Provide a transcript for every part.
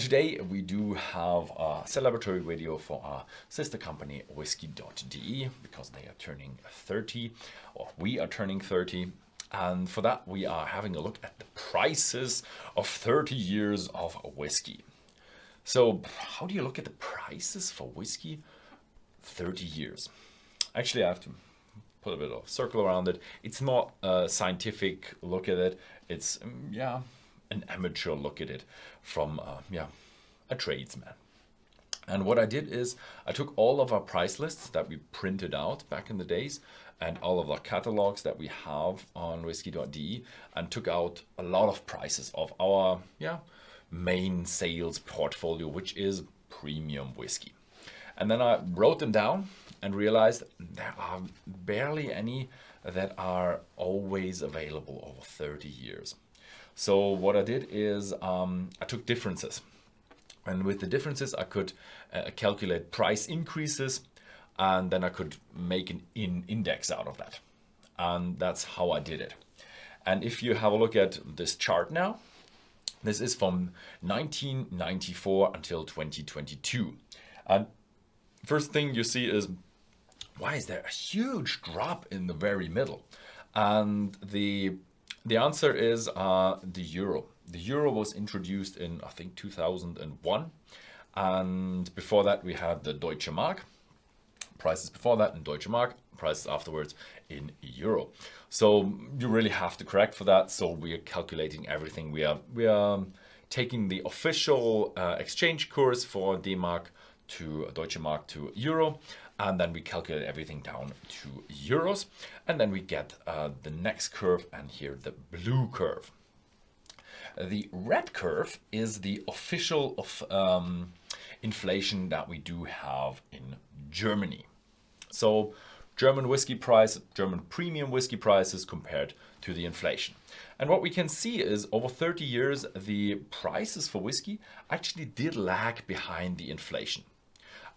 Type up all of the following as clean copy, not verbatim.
today we do have a celebratory video for our sister company Whisky.de because they are turning 30, or we are turning 30. And for that we are having a look at the prices of 30 years of whiskey. So how do you look at the prices for whiskey 30 years? Actually, I have to put a bit of a circle around it. It's not a scientific look at it. It's an amateur look at it from a tradesman. And what I did is I took all of our price lists that we printed out back in the days and all of our catalogs that we have on Whisky.de and took out a lot of prices of our main sales portfolio, which is premium whiskey. And then I wrote them down and realized there are barely any that are always available over 30 years. So what I did is I took differences. And with the differences, I could calculate price increases, and then I could make an index out of that. And that's how I did it. And if you have a look at this chart now, this is from 1994 until 2022. And first thing you see is, why is there a huge drop in the very middle? And the answer is the euro. The euro was introduced in, I think, 2001. And before that, we had the Deutsche Mark. Prices before that in Deutsche Mark, prices afterwards in euro. So you really have to correct for that. So we are calculating everything. We are taking the official exchange course for D-Mark to Deutsche Mark to euro. And then we calculate everything down to euros. And then we get the next curve, and here the blue curve. The red curve is the official of inflation that we do have in Germany. So German whiskey price, German premium whiskey prices compared to the inflation. And what we can see is over 30 years, the prices for whiskey actually did lag behind the inflation.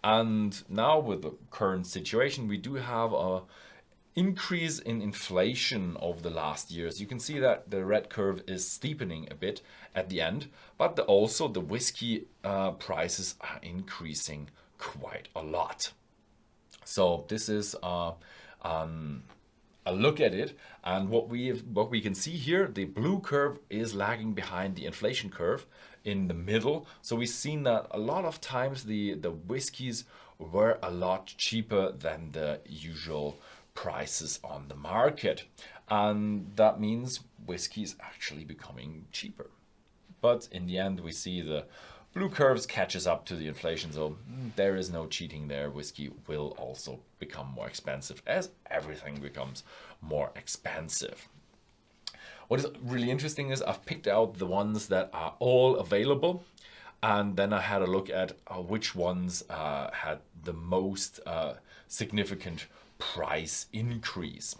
And now with the current situation, we do have a increase in inflation over the last years. You can see that the red curve is steepening a bit at the end, but also the whiskey prices are increasing quite a lot. So this is a look at it, and what we can see here, the blue curve is lagging behind the inflation curve in the middle. So we've seen that a lot of times the whiskeys were a lot cheaper than the usual prices on the market, and that means whiskey is actually becoming cheaper. But in the end, we see the blue curves catches up to the inflation, so there is no cheating there. Whiskey will also become more expensive as everything becomes more expensive. What is really interesting is I've picked out the ones that are all available, and then I had a look at which ones had the most significant price increase.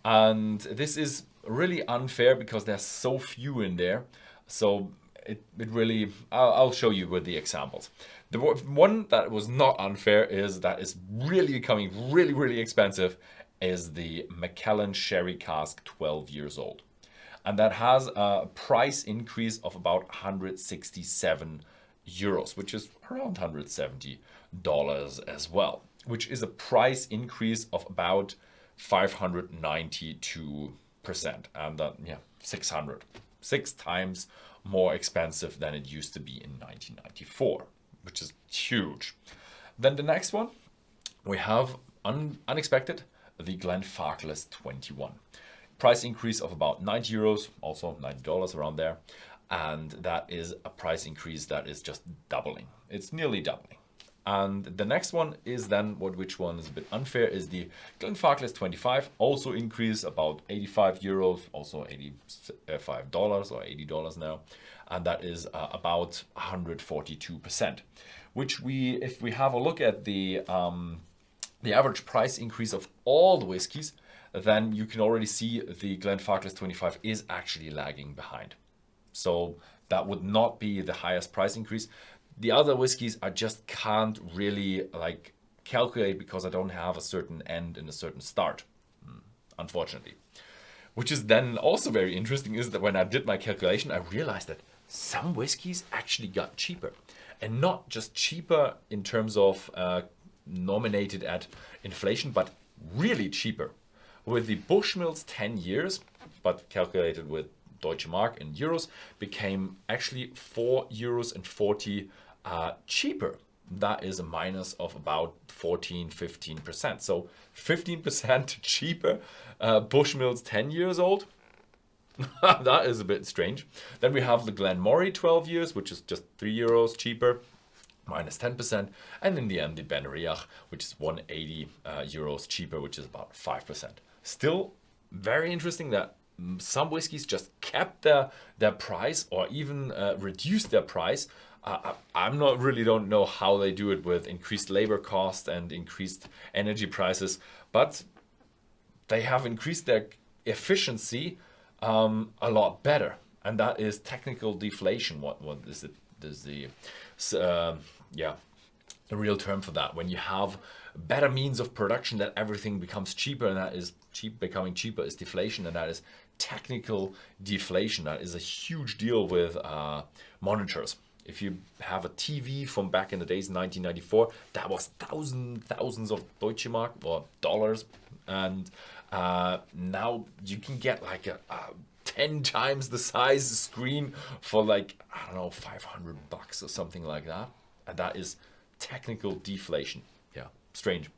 And this is really unfair because there's so few in there. So it really, I'll show you with the examples. The one that was not unfair is really becoming really expensive is the Macallan Sherry Cask 12 years old. And that has a price increase of about 167 euros, which is around $170 as well, which is a price increase of about 592%. And that, 6 times more expensive than it used to be in 1994, which is huge. Then the next one, we have unexpected, the Glenfarclas 21. Price increase of about 90 euros, also $90 around there. And that is a price increase that is just doubling. It's nearly doubling. And the next one is then, which one is a bit unfair, is the Glenfarclas 25, also increased about 85 euros, also $85 or $80 now. And that is about 142%, which if we have a look at the average price increase of all the whiskies, then you can already see the Glenfarclas 25 is actually lagging behind. So that would not be the highest price increase. The other whiskies I just can't really calculate because I don't have a certain end and a certain start, unfortunately. Which is then also very interesting is that when I did my calculation, I realized that some whiskeys actually got cheaper. And not just cheaper in terms of nominated at inflation, but really cheaper. With the Bushmills 10 years, but calculated with Deutsche Mark in euros, became actually 4 euros and 40 cheaper. That is a minus of about 14-15%. So 15% cheaper Bushmills 10 years old. That is a bit strange. Then we have the Glenmorangie 12 years, which is just 3 euros cheaper, minus 10%. And in the end, the Ben Riach, which is 180 euros cheaper, which is about 5%. Still very interesting that some whiskeys just kept their price or even reduced their price. I'm not really don't know how they do it with increased labor cost and increased energy prices, but they have increased their efficiency a lot better, and that is technical deflation. What is it? There's the the real term for that. When you have better means of production, that everything becomes cheaper, and that is becoming cheaper is deflation, and that is technical deflation. That is a huge deal with monitors. If you have a TV from back in the days, 1994, that was thousands of Deutsche Mark or dollars, and now you can get like a 10 times the size screen for like, I don't know, $500 or something like that, and that is technical deflation. Yeah, strange.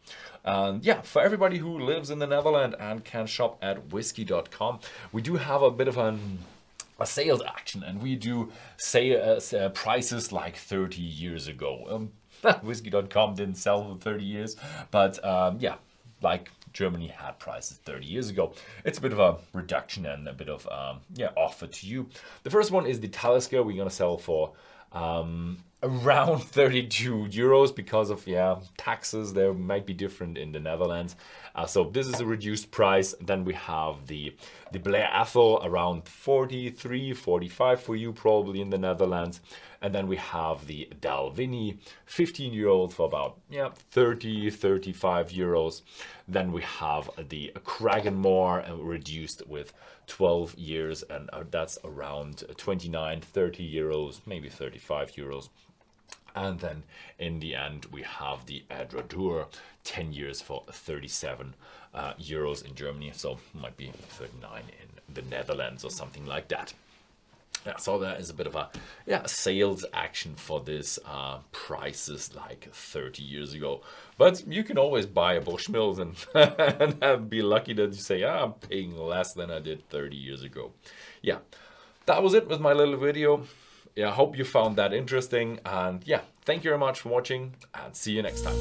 And yeah, for everybody who lives in the Netherlands and can shop at Whisky.com, we do have a bit of a sales action, and we do say prices like 30 years ago. Whisky.com didn't sell for 30 years, but yeah, like Germany had prices 30 years ago. It's a bit of a reduction and a bit of offer to you. The first one is the Talisker. We're gonna sell for around 32 euros because of taxes. They might be different in the Netherlands, so this is a reduced price. Then we have the Blair Athol around 43, 45 for you probably in the Netherlands, and then we have the Dalwhinnie 15-year-old for about 30, 35 euros. Then we have the Cragganmore reduced with 12 years, and that's around 29, 30 euros, maybe 35 euros. And then in the end, we have the Adradur 10 years for 37 euros in Germany. So it might be 39 in the Netherlands or something like that. Yeah, so there is a bit of a sales action for this prices like 30 years ago. But you can always buy a Bushmills and be lucky that you say, I'm paying less than I did 30 years ago. Yeah, that was it with my little video. I hope you found that interesting, and thank you very much for watching, and see you next time.